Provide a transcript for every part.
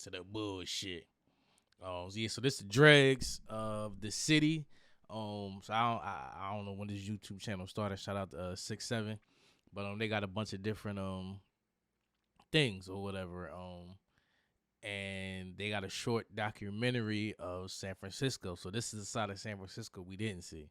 to the bullshit. Yeah, so this is the dregs of the city. So I don't know when this YouTube channel started. Shout out to 6-7, but they got a bunch of different things or whatever. And they got a short documentary of San Francisco. So this is the side of San Francisco we didn't see.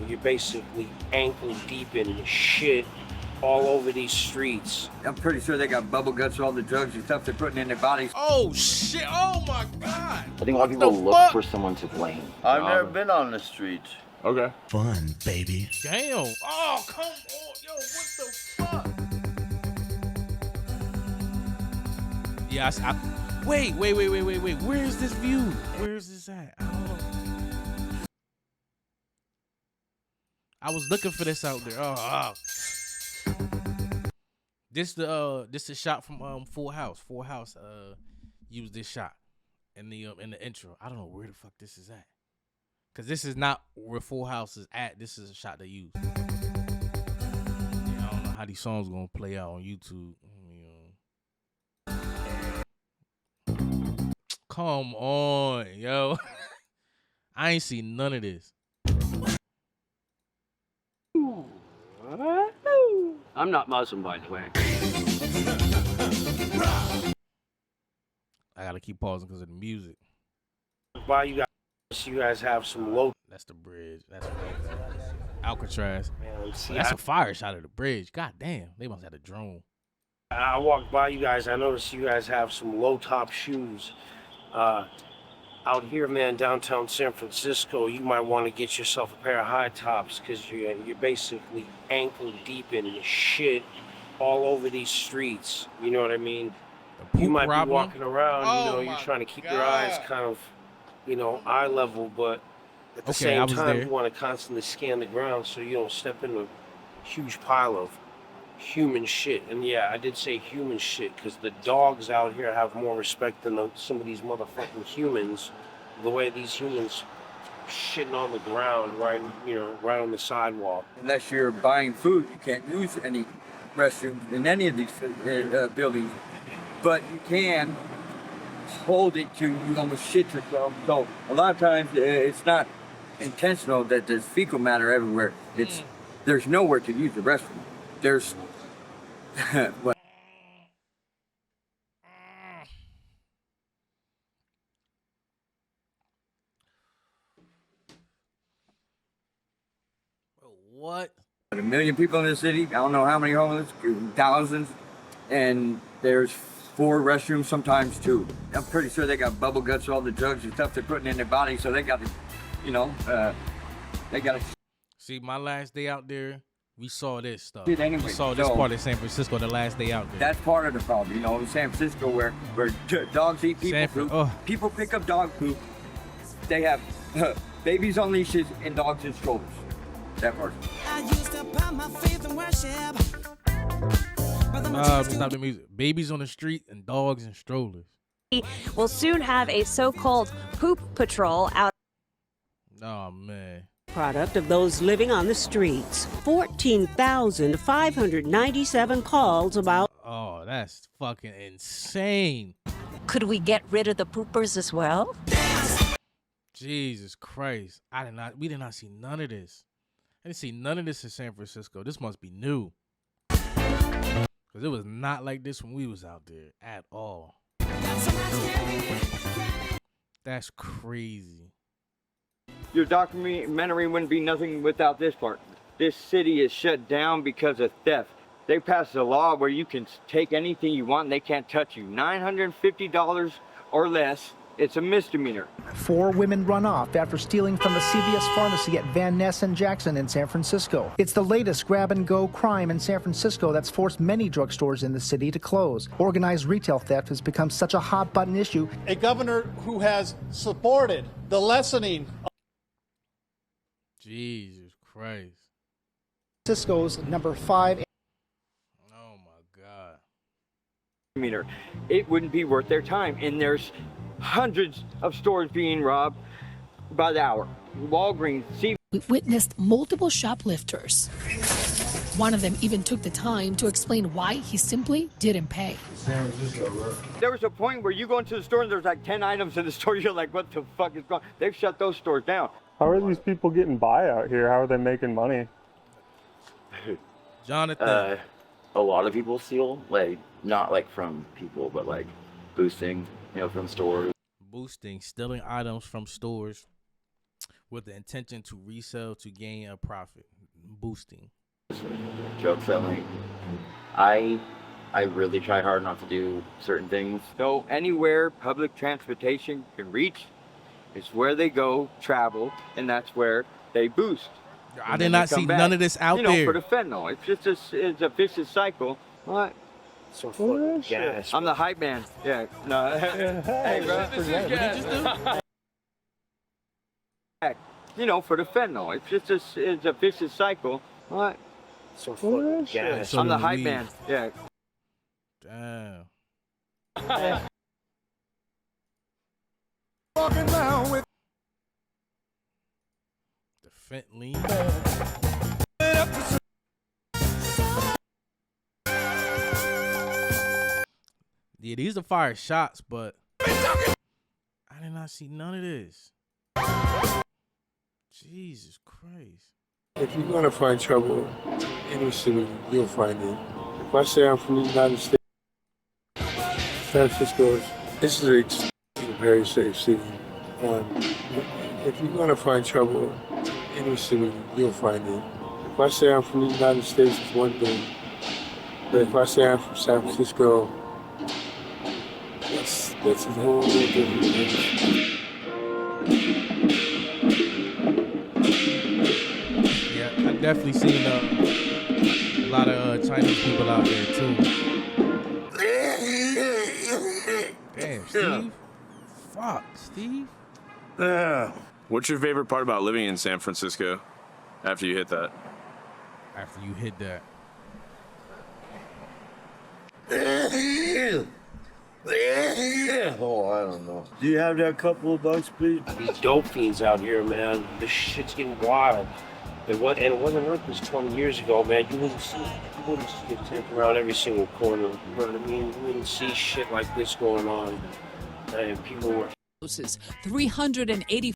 You're basically ankle deep in shit all over these streets. I'm pretty sure they got bubble guts for all the drugs and stuff they're putting in their bodies. Oh shit! Oh my god! I think a lot of people look for someone to blame. I've never been on the street. Okay. Fun, baby. Damn! Oh come on, yo! What the fuck? Yeah, wait. Where is this view? Where is this at? I don't know. I was looking for this out there. Oh. This the shot from Full House. Full House used this shot in the intro. I don't know where the fuck this is at, cause this is not where Full House is at. This is a shot they used. Yeah, I don't know how these songs gonna play out on YouTube. Come on, yo. I ain't seen none of this. I'm not Muslim, by the way. I gotta keep pausing because of the music. Why you guys have some low. That's the bridge. That's Alcatraz. Man, see, That's a fire shot of the bridge. God damn, they must have had a drone. I walked by you guys. I noticed you guys have some low top shoes. Out here, man, downtown San Francisco, you might want to get yourself a pair of high tops because you're basically ankle deep in shit all over these streets. You know what I mean? You might be walking around, you're trying to keep your eyes kind of, eye level, but at the same time, you want to constantly scan the ground so you don't step into a huge pile of human shit. And yeah, I did say human shit because the dogs out here have more respect than some of these motherfucking humans. The way these humans shitting on the ground, right on the sidewalk. Unless you're buying food, you can't use any restrooms in any of these buildings. But you can hold it to almost shit yourself. So a lot of times it's not intentional that there's fecal matter everywhere. There's nowhere to use the restroom. There's what? What? A million people in the city. I don't know how many homeless, thousands, and there's 4 restrooms, sometimes 2. I'm pretty sure they got bubble guts for all the drugs and stuff they're putting in their body, so they got to, they got to. See, my last day out there, we saw this stuff. Anyway, we saw this part of San Francisco the last day out there. That's part of the problem, in San Francisco where dogs eat people poop. People pick up dog poop. They have babies on leashes and dogs in strollers. That part. Stop the music. Babies on the street and dogs in strollers. We'll soon have a so-called poop patrol out. Oh, man. Product of those living on the streets. 14,597 calls about. Oh, that's fucking insane. Could we get rid of the poopers as well? Jesus Christ. We did not see none of this. I didn't see none of this in San Francisco. This must be new. Because it was not like this when we was out there at all. That's crazy. Your documentary wouldn't be nothing without this part. This city is shut down because of theft. They passed a law where you can take anything you want and they can't touch you. $950 or less, it's a misdemeanor. 4 women run off after stealing from the CVS pharmacy at Van Ness and Jackson in San Francisco. It's the latest grab-and-go crime in San Francisco that's forced many drugstores in the city to close. Organized retail theft has become such a hot-button issue. A governor who has supported the lessening of Jesus Christ. Francisco's number 5. Oh, my God. It wouldn't be worth their time, and there's hundreds of stores being robbed by the hour. Walgreens, We've witnessed multiple shoplifters One of them even took the time to explain why he simply didn't pay. There was a point where you go into the store and there's like 10 items in the store. You're like, what the fuck is going on? They've shut those stores down. How are these people getting by out here? How are they making money? Jonathan. A lot of people steal, like, not like from people, but like boosting, from stores. Boosting, stealing items from stores with the intention to resell to gain a profit. Boosting. Drug selling. I really try hard not to do certain things. So anywhere public transportation can reach is where they go travel, and that's where they boost. I did not see none of this out there. For the fentanyl, it's just it's a vicious cycle. What? So fucking gas. I'm the hype man. Yeah. No. Hey, bro. What did you do? For the fentanyl, it's a vicious cycle. What? So fucking gas. I'm the hype man. Yeah. Damn. Walking down with The fentanyl. Yeah, these are fire shots, but I did not see none of this. Jesus Christ. If you're going to find trouble in the city, you'll find it. If I say I'm from the United States, San Francisco, this is a very safe city. If you're going to find trouble in the city, you'll find it. If I say I'm from the United States, it's one thing. But if I say I'm from San Francisco, that's a whole different thing. Yeah, I definitely seen a lot of Chinese people out there too. Damn, Steve. Fuck, Steve. What's your favorite part about living in San Francisco after you hit that? After you hit that. Oh, I don't know. Do you have that couple of bucks, please? These dope fiends out here, man. This shit's getting wild. It wasn't like this 20 years ago, man. You wouldn't see a tent around every single corner. You know what I mean? You wouldn't see shit like this going on. And people were 380.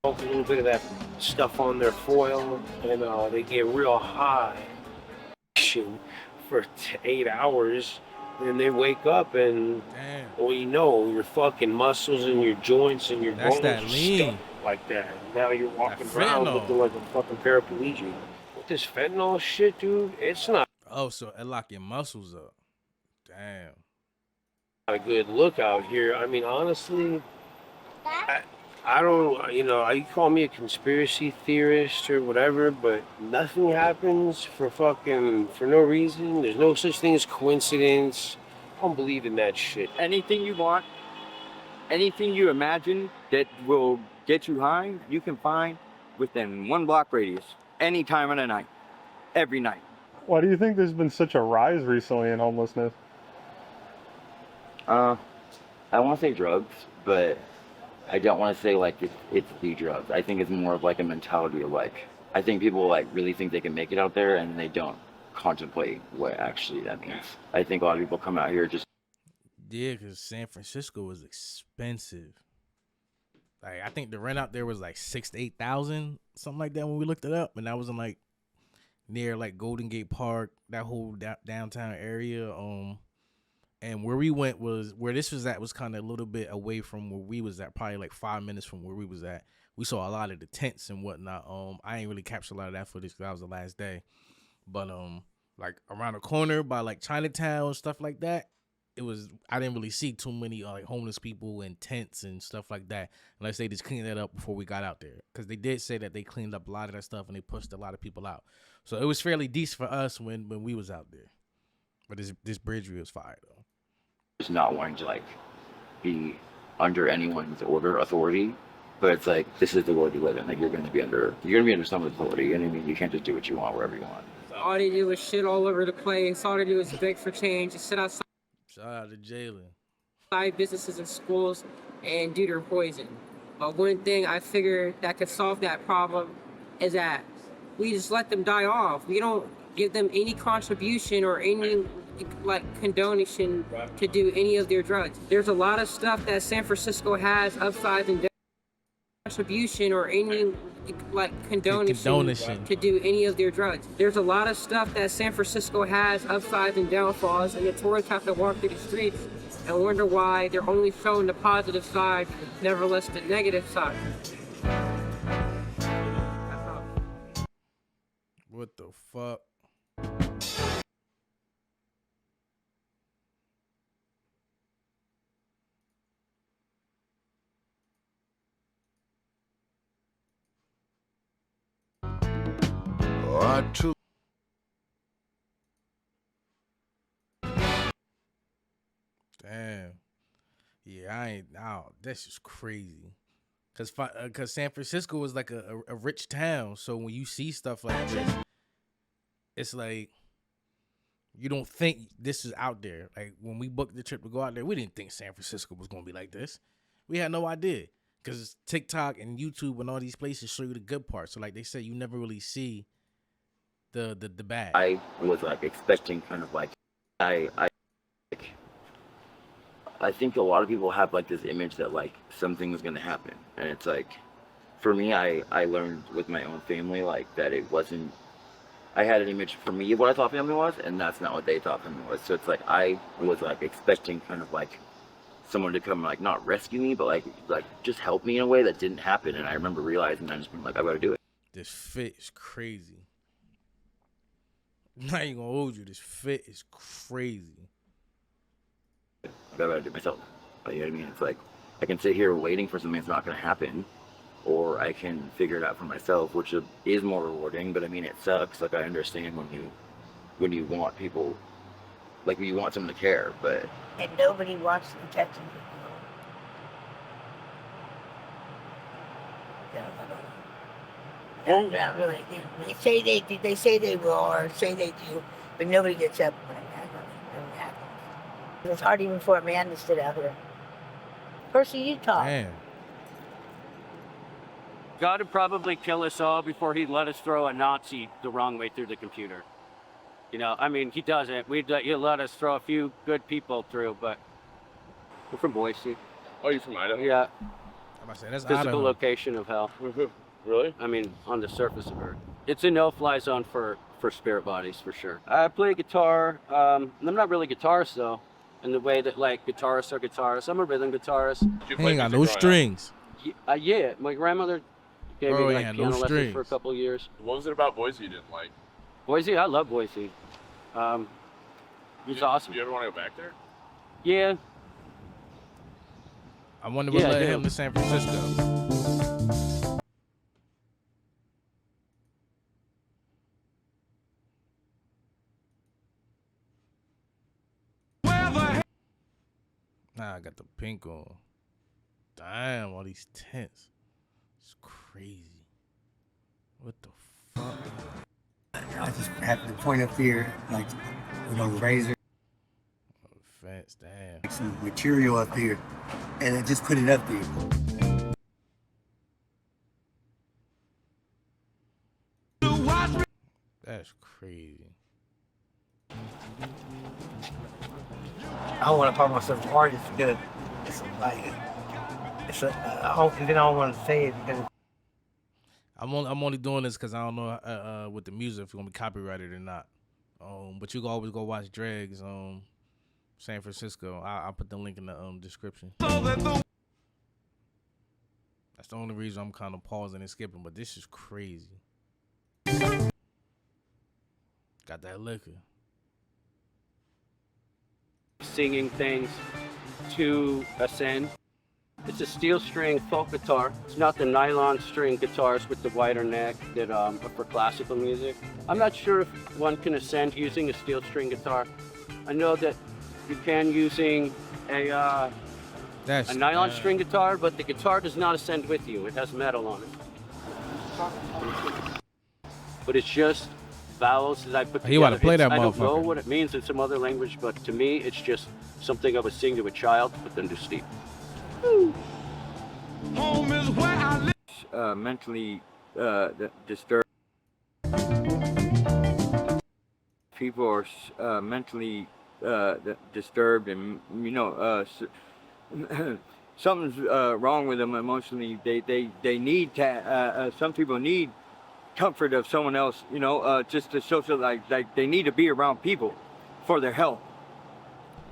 a little bit of that stuff on their foil, and they get real high for 8 hours. Then they wake up and, well, your fucking muscles and your joints and your bones that are lean. stuck like that. Now you're walking around looking like a fucking paraplegic. With this fentanyl shit, dude, it's not. Oh, so it lock your muscles up. Damn. Not a good look out here. I mean, honestly, I don't, you call me a conspiracy theorist or whatever, but nothing happens for no reason. There's no such thing as coincidence. I don't believe in that shit. Anything you want, anything you imagine that will get you high, you can find within 1 block radius, any time of the night, every night. Why do you think there's been such a rise recently in homelessness? I want to say drugs, but I don't want to say like it's the drugs. I think it's more of like a mentality of I think people really think they can make it out there and they don't contemplate what actually that means. I think a lot of people come out here just. Yeah, because San Francisco was expensive. I think the rent out there was 6,000 to 8,000, something like that when we looked it up, and that was in near Golden Gate Park, that whole downtown area. And where we went where this was at was kind of a little bit away from where we was at, probably 5 minutes from where we was at. We saw a lot of the tents and whatnot. I ain't really captured a lot of that footage because that was the last day. But around the corner by Chinatown and stuff like that, I didn't really see too many homeless people in tents and stuff like that, unless they just cleaned that up before we got out there. Because they did say that they cleaned up a lot of that stuff and they pushed a lot of people out. So it was fairly decent for us when we was out there. But this bridge view is fire though. Just not wanting to be under anyone's authority, but it's this is the world you live in. You're going to be under someone's authority, and I mean you can't just do what you want wherever you want. All they do is shit all over the place. All they do is beg for change, just sit outside. Shout out to Jalen. businesses and schools and do their poison. But one thing I figure that could solve that problem is that we just let them die off. We don't give them any contribution or any like condonation to do any of their drugs. There's a lot of stuff that San Francisco has upsides and downs. Contribution or any like condonation to do any of their drugs. There's a lot of stuff that San Francisco has upsides and downfalls, and the tourists have to walk through the streets and wonder why they're only showing the positive side, nevertheless the negative side. What the fuck? Damn. Yeah, I ain't. Nah, that's just crazy. Cause San Francisco is like a rich town, so when you see stuff like this, it's like you don't think this is out there. Like when we booked the trip to go out there, we didn't think San Francisco was gonna be like this. We had no idea, cause TikTok and YouTube and all these places show you the good parts. So like they said, you never really see the bad. I was like expecting kind of like I think a lot of people have like this image that like something was gonna happen, and it's like, for me, I learned with my own family like that it wasn't. I had an image for me of what I thought family was, and that's not what they thought family was. So it's like I was like expecting kind of like someone to come like not rescue me, but like just help me in a way that didn't happen. And I remember realizing I just been like, I gotta do it. This fit is crazy. I'm not even gonna hold you. This fit is crazy. I gotta do it myself. You know what I mean? It's like I can sit here waiting for something that's not gonna happen, or I can figure it out for myself, which is more rewarding. But I mean, it sucks. Like I understand when you want people, like when you want someone to care, but and nobody wants to protect them. No, not really. They say they will, or say they do, but nobody gets up when it happens. It's hard even for a man to sit out here. Percy, you talk. Damn. God would probably kill us all before he'd let us throw a Nazi the wrong way through the computer. You know, I mean, he doesn't. He'll let us throw a few good people through, but we're from Boise. Oh, you're from Idaho? Yeah. I'm about to say, that's Physical Idaho. location of hell. Really? I mean, on the surface of Earth. It's a no-fly zone for spirit bodies, for sure. I play guitar. I'm not really a guitarist, though, in the way that, like, guitarists are guitarists. I'm a rhythm guitarist. He ain't got no strings. Yeah, my grandmother gave me, like, piano lessons for a couple of years. What was it about Boise you didn't like? Boise? I love Boise. It's awesome. Do you ever want to go back there? Yeah. I wonder what led him to San Francisco. Nah, I got the pink on. Damn, all these tents. It's crazy. What the fuck? I just happened to point up here, like, with a razor. Fence, damn. Like some material up here, and I just put it up there. That's crazy. I don't want to call myself an artist because it's like then I don't want to say it because I'm only doing this because I don't know with the music if it's gonna be copyrighted or not. But you can always go watch Dregs San Francisco. I'll put the link in the description. That's the only reason I'm kind of pausing and skipping. But this is crazy. Got that liquor. Singing things to ascend. It's a steel string folk guitar. It's not the nylon string guitars with the wider neck that are for classical music. I'm not sure if one can ascend using a steel string guitar. I know that you can using a nylon string guitar, but the guitar does not ascend with you. It has metal on it. But it's just vowels that I put You want together. to play that I don't know motherfucker. what it means in some other language, but to me, it's just something I would sing to a child, but then to sleep. Mentally disturbed. People are mentally disturbed, and something's wrong with them emotionally. They need to. Some people need comfort of someone else. Just to social like they need to be around people for their health.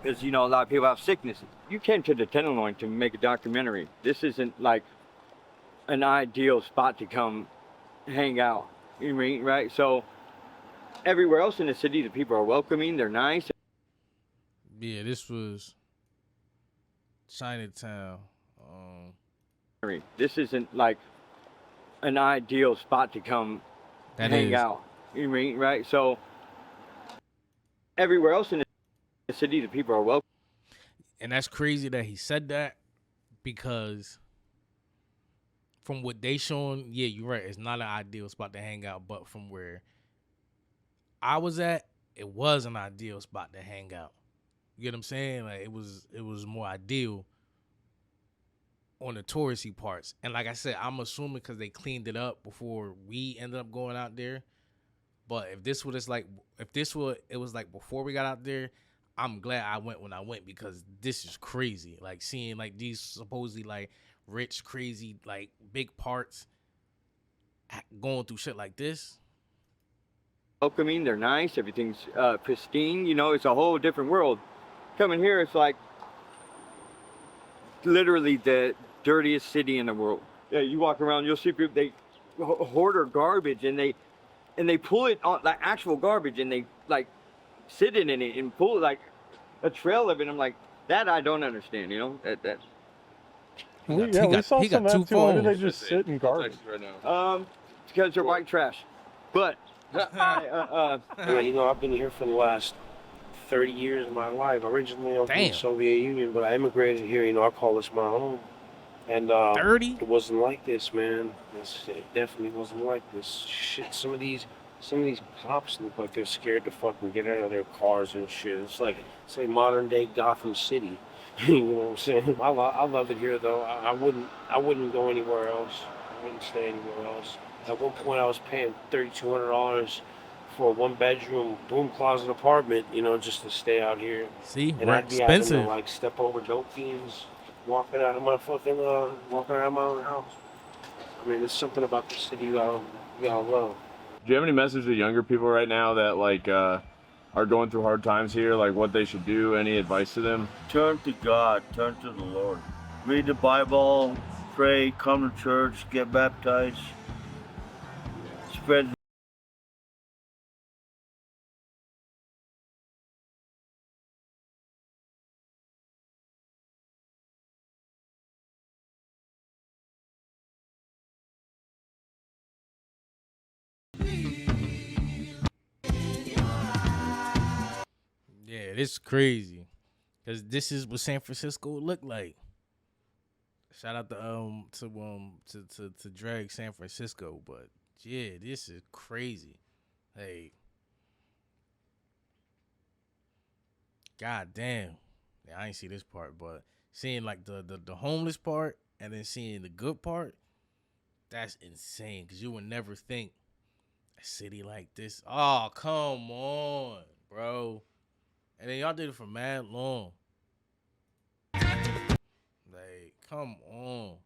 Because a lot of people have sicknesses. You came to the Tenderloin to make a documentary. This isn't like an ideal spot to come hang out. You know what I mean, right? So everywhere else in the city, the people are welcoming. They're nice. Yeah, this was Chinatown. This isn't like an ideal spot to come hang out. You know what I mean, right? So everywhere else in the city, the people are welcome. And that's crazy that he said that, because from what they showing, yeah, you're right. It's not an ideal spot to hang out, but from where I was at, it was an ideal spot to hang out. You get what I'm saying? Like it was more ideal on the touristy parts. And like I said, I'm assuming because they cleaned it up before we ended up going out there. But if this was like before we got out there, I'm glad I went when I went, because this is crazy. Like seeing like these supposedly like rich, crazy, like big parts going through shit like this. Welcoming, they're nice, everything's pristine. It's a whole different world. Coming here, it's like literally the dirtiest city in the world. Yeah, you walk around, you'll see people, they hoard garbage, and they pull it on like actual garbage, and they like sit in it and pull like a trail of it. I'm like, that I don't understand. That. We saw some of that too. Why do they just sit in garbage? Because they're white trash. But I've been here for the last 30 years of my life. Originally I'm from the Soviet Union, but I immigrated here. I call this my home. And 30? It wasn't like this, man. It definitely wasn't like this. Shit, some of these cops look like they're scared to fucking get out of their cars and shit. It's like modern day Gotham City. You know what I'm saying? I love it here though. I wouldn't go anywhere else. I wouldn't stay anywhere else. At one point I was paying $3,200 for a one-bedroom boom closet apartment, just to stay out here. See, and we're I'd be expensive. having to like step over dope fiends walking out of my own house. I mean, there's something about the city you gotta love. Do you have any message to younger people right now that like are going through hard times here, like what they should do? Any advice to them? Turn to God, turn to the Lord. Read the Bible, pray, come to church, get baptized, spread. Yeah, this is crazy, because this is what San Francisco looked like. Shout out to drag San Francisco, but yeah, this is crazy. Hey, god damn. Yeah, I ain't see this part, but seeing like the homeless part and then seeing the good part, that's insane, because you would never think a city like this. Oh, come on, bro. And then y'all did it for mad long. Like, come on.